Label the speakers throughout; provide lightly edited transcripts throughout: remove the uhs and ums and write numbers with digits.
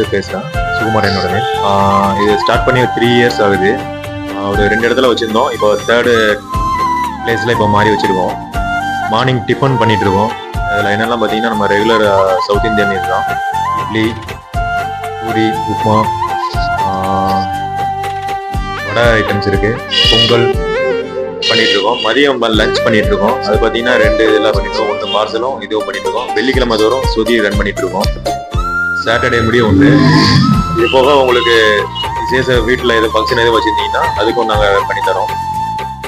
Speaker 1: இருந்து பேசுகிறேன். சுகுமார் என்னோட நேம். இது ஸ்டார்ட் பண்ணி ஒரு 3 இயர்ஸ் ஆகுது. ஒரு 2 இடத்துல வச்சுருந்தோம். இப்போ 3rd பிளேஸில் இப்போ மாறி வச்சுருக்கோம். மார்னிங் டிஃபன் பண்ணிகிட்ருக்கோம். அதில் என்னெல்லாம் பார்த்தீங்கன்னா நம்ம ரெகுலர் சவுத் இந்தியன் இதுதான். இட்லி, பூரி, உப்மா, வடை ஐட்டம்ஸ் இருக்குது. பொங்கல் பண்ணிகிட்ருக்கோம். மதியம் லஞ்ச் பண்ணிகிட்ருக்கோம். அது பார்த்தீங்கன்னா 2 இதெல்லாம் பண்ணிட்டுருக்கோம். ஒன்று பார்சலும் இதுவும் பண்ணிட்டுருக்கோம். வெள்ளிக்கிழமை தோறும் சொதி ரன் பண்ணிகிட்ருக்கோம். சாட்டர்டே முடிய ஒன்று. இது போக உங்களுக்கு விசேஷ வீட்டில் எதுவும் ஃபங்க்ஷன் எதுவும் வச்சுருந்தீங்கன்னா அதுக்கும் நாங்கள் பண்ணித்தரோம்.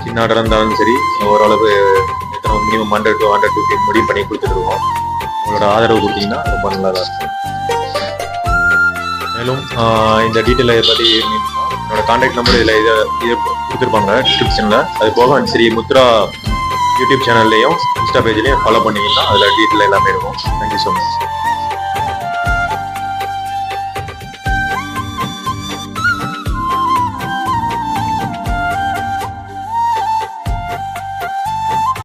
Speaker 1: சின்ன ஆர்டர் இருந்தாலும் சரி, ஓரளவு எத்தனை மினிமம் 100 to 150 முடிவு பண்ணி கொடுத்துட்ருக்கோம். உங்களோட ஆதரவு கொடுத்தீங்கன்னா ரொம்ப நல்லா தான் இருக்கும். மேலும் இந்த டீட்டெயில் இதை பற்றி என்னோட கான்டாக்ட் நம்பர் இதில் இதை கொடுத்துருப்பாங்க டிஸ்கிரிப்ஷனில். அது போக ஸ்ரீ முத்ரா யூடியூப் சேனல்லையும் இன்ஸ்டா பேஜ்லையும் ஃபாலோ பண்ணிங்கன்னா அதில் டீட்டெயில் எல்லாமே இருக்கும். Thank you so much.